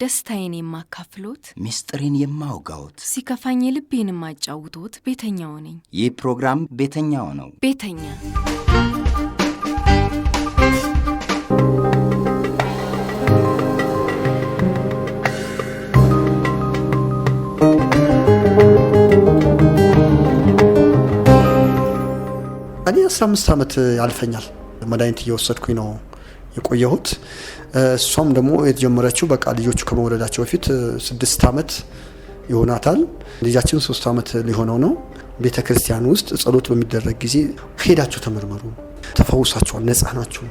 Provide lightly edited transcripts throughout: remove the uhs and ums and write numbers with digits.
ደስታዬን የማካፍሎት ሚስጥሬን የማውጋውት ሲከፋኝ ልቤን የማጫውቶት ቤተኛው ነኝ። ይህ ፕሮግራም ቤተኛው ነው። ቤተኛ እኔ 15 ዓመት ያልፈኛል መድኃኒት እየወሰድኩኝ ነው የቆየሁት። እሷም ደግሞ የተጀመረችው በቃ ልጆቹ ከመወለዳቸው በፊት 6 ዓመት ይሆናታል። ልጃችን 3 ዓመት ሊሆነው ነው። ቤተክርስቲያን ውስጥ ጸሎት በሚደረግ ጊዜ ሄዳችሁ ተመርመሩ፣ ተፈውሳችኋል፣ ነፃ ናችሁ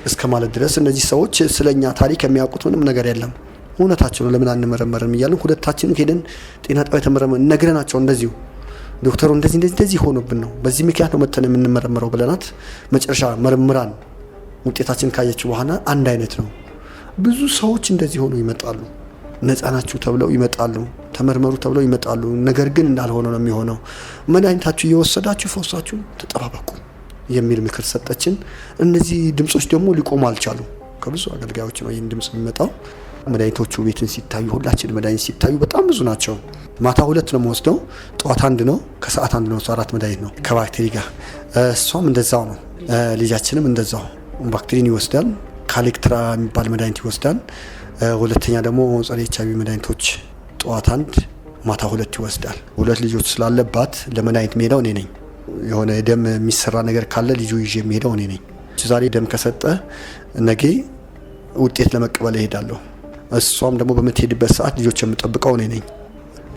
እስከ ማለት ድረስ እነዚህ ሰዎች ስለኛ ታሪክ የሚያውቁት ምንም ነገር የለም። እውነታቸው ነው። ለምን አንመረመርም እያልን ሁለታችን ሄደን ጤና ጣቢያ ተመረመርን። ነግረናቸው እንደዚሁ ዶክተሩ እንደዚህ ሆኖብን ነው በዚህ ምክንያት ነው መተን የምንመረመረው ብለናት መጨረሻ መርምራን ውጤታችን ካየች በኋላ አንድ አይነት ነው። ብዙ ሰዎች እንደዚህ ሆኖ ይመጣሉ። ነፃ ናችሁ ተብለው ይመጣሉ፣ ተመርመሩ ተብለው ይመጣሉ። ነገር ግን እንዳልሆነ ነው የሚሆነው። መድኃኒታችሁ እየወሰዳችሁ ፈውሳችሁ ተጠባበቁ የሚል ምክር ሰጠችን። እነዚህ ድምጾች ደግሞ ሊቆሙ አልቻሉ። ከብዙ አገልጋዮች ነው ይህን ድምጽ የሚመጣው። መድኃኒቶቹ ቤትን ሲታዩ ሁላችን መድኃኒት ሲታዩ በጣም ብዙ ናቸው። ማታ 2 ነው የምወስደው፣ ጠዋት 1 ነው፣ ከሰዓት 1 ነው። 4 መድኃኒት ነው ከባክቴሪ ጋር። እሷም እንደዛው ነው። ልጃችንም እንደዛው ባክቴሪን ይወስዳል። ካሌክትራ የሚባል መድኃኒት ይወስዳል። ሁለተኛ ደግሞ ጸረ ኤችአይቪ መድኃኒቶች ጠዋት 1 ማታ 2 ይወስዳል። 2 ልጆች ስላለባት ለመድኃኒት የሚሄደው እኔ ነኝ። የሆነ ደም የሚሰራ ነገር ካለ ልጁ ይዤ የሚሄደው እኔ ነኝ። ዛሬ ደም ከሰጠ ነገ ውጤት ለመቀበል እሄዳለሁ። እሷም ደግሞ በምትሄድበት ሰዓት ልጆች የምጠብቀው እኔ ነኝ።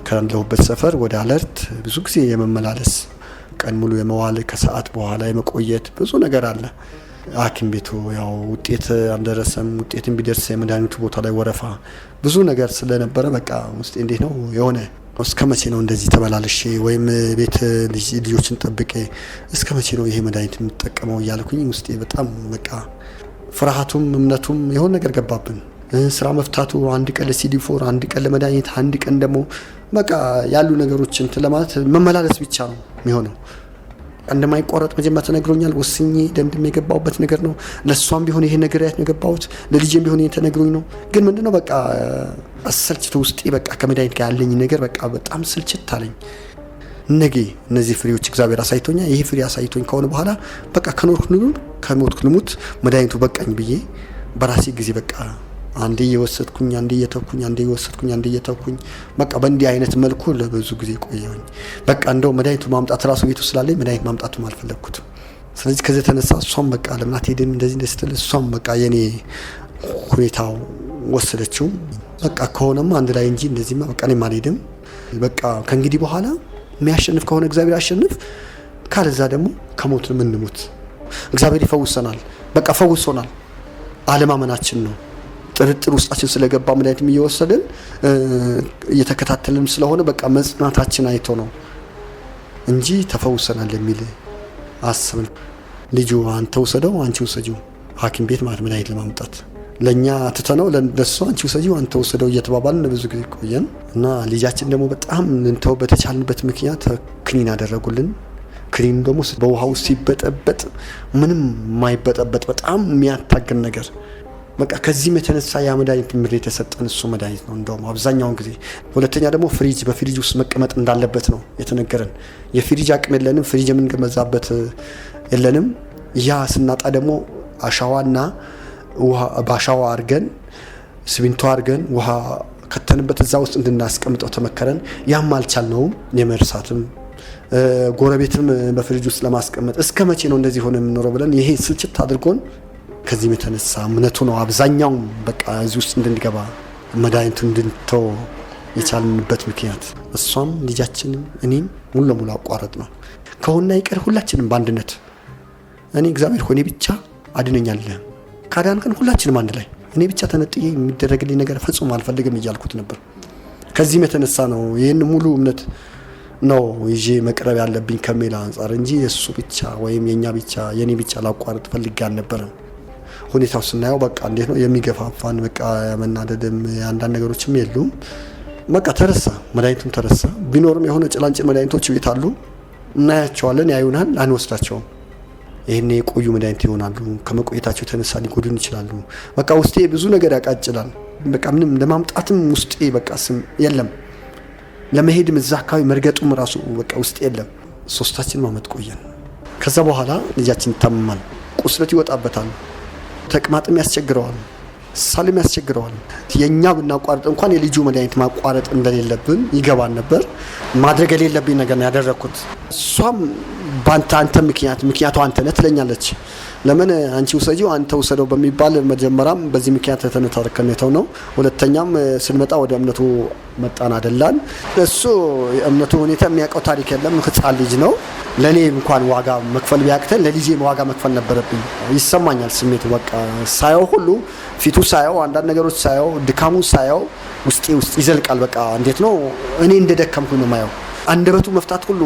ካለሁበት ሰፈር ወደ አለርት ብዙ ጊዜ የመመላለስ ቀን ሙሉ የመዋል ከሰዓት በኋላ የመቆየት ብዙ ነገር አለ። ሐኪም ቤቱ ያው ውጤት አንደረሰም፣ ውጤትን ቢደርስ የመድኃኒቱ ቦታ ላይ ወረፋ ብዙ ነገር ስለነበረ በቃ ውስጤ እንዴት ነው የሆነ እስከ መቼ ነው እንደዚህ ተመላልሼ ወይም ቤት ልጆችን ጠብቄ እስከ መቼ ነው ይሄ መድኃኒት የምጠቀመው እያልኩኝ ውስጤ በጣም በቃ ፍርሃቱም እምነቱም የሆነ ነገር ገባብን። ስራ መፍታቱ አንድ ቀን ለሲዲ4 አንድ ቀን ለመድኃኒት አንድ ቀን ደግሞ በቃ ያሉ ነገሮችን ለማለት መመላለስ ብቻ ነው የሚሆነው። እንደማይቋረጥ መጀመሪያ ተነግሮኛል። ወስኜ ደምድሜ የገባሁበት ነገር ነው። ለሷም ቢሆን ይሄ ነገር ያት ነገባሁት፣ ለልጄም ቢሆን ይሄ ተነግሮኝ ነው። ግን ምንድነው በቃ አሰልችቶ ውስጤ በቃ ከመድኃኒት ጋር ያለኝ ነገር በቃ በጣም ስልችት አለኝ። ነገ እነዚህ ፍሬዎች እግዚአብሔር አሳይቶኛል። ይሄ ፍሬ አሳይቶኝ ከሆነ በኋላ በቃ ከኖርኩ ልኑር ከሞትኩ ልሙት፣ መድኃኒቱ በቃኝ ብዬ በራሴ ጊዜ በቃ አንዴ እየወሰድኩኝ አንዴ እየተውኩኝ አንዴ እየወሰድኩኝ አንዴ እየተውኩኝ በቃ በእንዲህ አይነት መልኩ ለብዙ ጊዜ ቆየሁኝ። በቃ እንደው መድኃኒቱ ማምጣት ራሱ ቤቱ ስላለኝ መድኃኒት ማምጣቱም አልፈለግኩትም። ስለዚህ ከዚህ ተነሳ እሷም በቃ ለምን አትሄድም እንደዚህ ስትል እሷም በቃ የኔ ሁኔታው ወሰደችው። በቃ ከሆነማ አንድ ላይ እንጂ እንደዚህማ በቃ እኔም አልሄድም። በቃ ከእንግዲህ በኋላ የሚያሸንፍ ከሆነ እግዚአብሔር ያሸንፍ፣ ካለዛ ደግሞ ከሞት ምንሞት እግዚአብሔር ይፈውሰናል። በቃ ፈውሶናል። አለማመናችን ነው ጥርጥር ውስጣችን ስለገባ መድኃኒትም እየወሰድን እየተከታተልን ስለሆነ በቃ መጽናታችን አይቶ ነው እንጂ ተፈውሰናል የሚል አስብን። ልጁ አንተ ውሰደው አንቺ ውሰጂው ሐኪም ቤት ማለት መድኃኒት ለማምጣት ለኛ ትተነው ለነሱ አንቺ ውሰጂው አንተ ውሰደው እየተባባልን ብዙ ጊዜ ቆየን እና ልጃችን ደግሞ በጣም እንተው በተቻልንበት ምክንያት ክኒን አደረጉልን። ክኒኑ ደግሞ በውሃ ውስጥ ሲበጠበጥ ምንም የማይበጠበጥ በጣም የሚያታግን ነገር በቃ ከዚህም የተነሳ ያ መድኃኒት ምር የተሰጠን እሱ መድኃኒት ነው እንደውም አብዛኛውን ጊዜ። ሁለተኛ ደግሞ በፍሪጅ ውስጥ መቀመጥ እንዳለበት ነው የተነገረን። የፍሪጅ አቅም የለንም፣ ፍሪጅ የምንገዛበት የለንም። ያ ስናጣ ደግሞ አሻዋና ውሃ ባሻዋ አድርገን ሲሚንቶ አድርገን ውሃ ከተንበት እዛ ውስጥ እንድናስቀምጠው ተመከረን። ያም አልቻልነውም። የመርሳትም ጎረቤትም በፍሪጅ ውስጥ ለማስቀመጥ እስከ መቼ ነው እንደዚህ ሆነ የምንኖረው ብለን ይሄ ስልችት አድርጎን ከዚህም የተነሳ እምነቱ ነው አብዛኛው በቃ እዚህ ውስጥ እንድንገባ መድኃኒቱ እንድንተው የቻልንበት ምክንያት። እሷም ልጃችንም እኔም ሙሉ ለሙሉ አቋረጥ ነው ከሆነ ይቀር ሁላችንም በአንድነት እኔ እግዚአብሔር ሆኔ ብቻ አድነኛል ካዳንከን ሁላችንም አንድ ላይ እኔ ብቻ ተነጥዬ የሚደረግልኝ ነገር ፈጽሞ አልፈልግም እያልኩት ነበር። ከዚህም የተነሳ ነው ይህን ሙሉ እምነት ነው ይዤ መቅረብ ያለብኝ ከሜላ አንጻር እንጂ የሱ ብቻ ወይም የኛ ብቻ የኔ ብቻ ላቋርጥ ፈልጌ አልነበረም። ሁኔታው ስናየው በቃ እንዴት ነው የሚገፋፋን በቃ ያመናደድም አንዳንድ ነገሮችም የሉም። በቃ ተረሳ፣ መድኃኒቱም ተረሳ። ቢኖርም የሆነ ጭላንጭል መድኃኒቶች ቤት አሉ፣ እናያቸዋለን፣ ያዩናል፣ አንወስዳቸውም። ይሄኔ የቆዩ መድኃኒት ይሆናሉ። ከመቆየታቸው የተነሳ ሊጎዱን ይችላሉ። በቃ ውስጤ ብዙ ነገር ያቃጭላል። በቃ ምንም ለማምጣትም ውስጤ በቃ ስም የለም ለመሄድም እዛ አካባቢ መርገጡም ራሱ በቃ ውስጥ የለም። ሶስታችን ማመት ቆየን። ከዛ በኋላ ልጃችን ታመማል። ቁስለት ይወጣበታል፣ ተቅማጥም ያስቸግረዋል፣ ሳልም ያስቸግረዋል። የኛ ብናቋርጥ እንኳን የልጁ መድኃኒት ማቋረጥ እንደሌለብን ይገባን ነበር። ማድረግ የሌለብኝ ነገር ነው ያደረኩት። እሷም አንተ ምክንያቱ አንተ ነህ ትለኛለች። ለምን አንቺ ውሰጂው አንተ ውሰደው በሚባል መጀመሪያም በዚህ ምክንያት ተነታርከነተው ነው። ሁለተኛም ስንመጣ ወደ እምነቱ መጣን አይደላን። እሱ የእምነቱ ሁኔታ የሚያውቀው ታሪክ የለም። ህፃን ልጅ ነው። ለኔ እንኳን ዋጋ መክፈል ቢያቅተን ለልጄ ዋጋ መክፈል ነበረብኝ። ይሰማኛል ስሜቱ በቃ ሳየው ሁሉ ፊቱ ሳየው አንዳንድ ነገሮች ሳየው ድካሙ ሳየው ውስጥ ይዘልቃል። በቃ እንዴት ነው እኔ እንደደከምኩ ነው ማየው። አንደበቱ መፍታት ሁሉ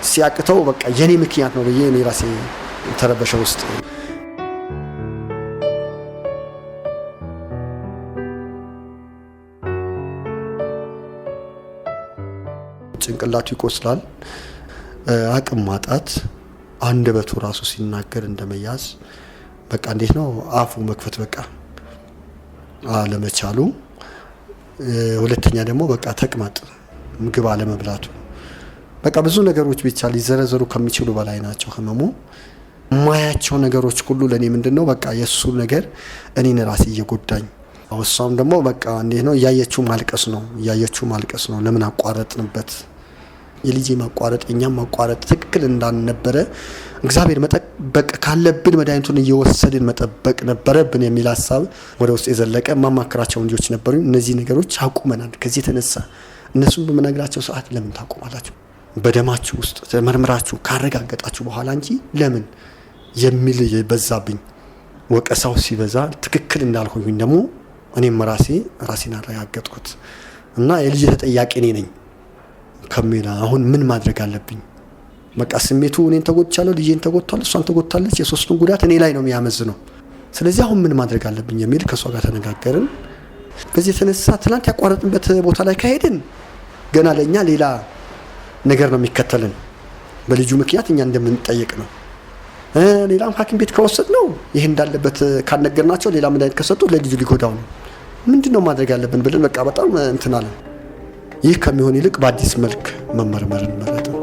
ሲያቅተው በቃ የኔ ምክንያት ነው ብዬ እኔ ራሴ ተረበሸ ውስጥ። ጭንቅላቱ ይቆስላል፣ አቅም ማጣት፣ አንደበቱ ራሱ ሲናገር እንደመያዝ በቃ እንዴት ነው አፉ መክፈት በቃ አለመቻሉ። ሁለተኛ ደግሞ በቃ ተቅማጥ፣ ምግብ አለመብላቱ በቃ ብዙ ነገሮች ብቻ ሊዘረዘሩ ከሚችሉ በላይ ናቸው ህመሙ። ማያቸው ነገሮች ሁሉ ለኔ ምንድነው በቃ የሱ ነገር እኔን ራሴ እየጎዳኝ፣ እሷም ደግሞ በቃ እንዴት ነው እያየችው ማልቀስ ነው። ለምን አቋረጥንበት? የልጄ ማቋረጥ እኛም ማቋረጥ ትክክል እንዳልነበረ እግዚአብሔር መጠበቅ ካለብን መድኃኒቱን እየወሰድን መጠበቅ ነበረብን የሚል ሀሳብ ወደ ውስጥ የዘለቀ ማማከራቸው ልጆች ነበሩ። እነዚህ ነገሮች አቁመናል። ከዚህ የተነሳ እነሱን በመነግራቸው ሰዓት ለምን ታቆማላችሁ? በደማችሁ ውስጥ ተመርምራችሁ ካረጋገጣችሁ በኋላ እንጂ ለምን የሚል በዛብኝ። ወቀሳው ሲበዛ ትክክል እንዳልሆንኩኝ ደግሞ እኔም ራሴን አረጋገጥኩት እና የልጅ ተጠያቂ እኔ ነኝ ከሚል አሁን ምን ማድረግ አለብኝ? በቃ ስሜቱ እኔን ተጎድቻለሁ፣ ልጄን ተጎድቷል፣ እሷን ተጎድታለች። የሶስቱን ጉዳት እኔ ላይ ነው የሚያመዝነው። ስለዚህ አሁን ምን ማድረግ አለብኝ የሚል ከሷ ጋር ተነጋገርን። በዚህ የተነሳ ትናንት ያቋረጥንበት ቦታ ላይ ካሄድን ገና ለኛ ሌላ ነገር ነው የሚከተልን። በልጁ ምክንያት እኛ እንደምንጠየቅ ነው። ሌላም ሐኪም ቤት ከወሰድ ነው ይሄ እንዳለበት ካነገርናቸው ሌላ መድኃኒት ከሰጡ ለልጁ ሊጎዳው ነው። ምንድነው ማድረግ ያለብን ብለን በቃ በጣም እንትናለን። ይህ ከሚሆን ይልቅ በአዲስ መልክ መመርመርን ማለት ነው።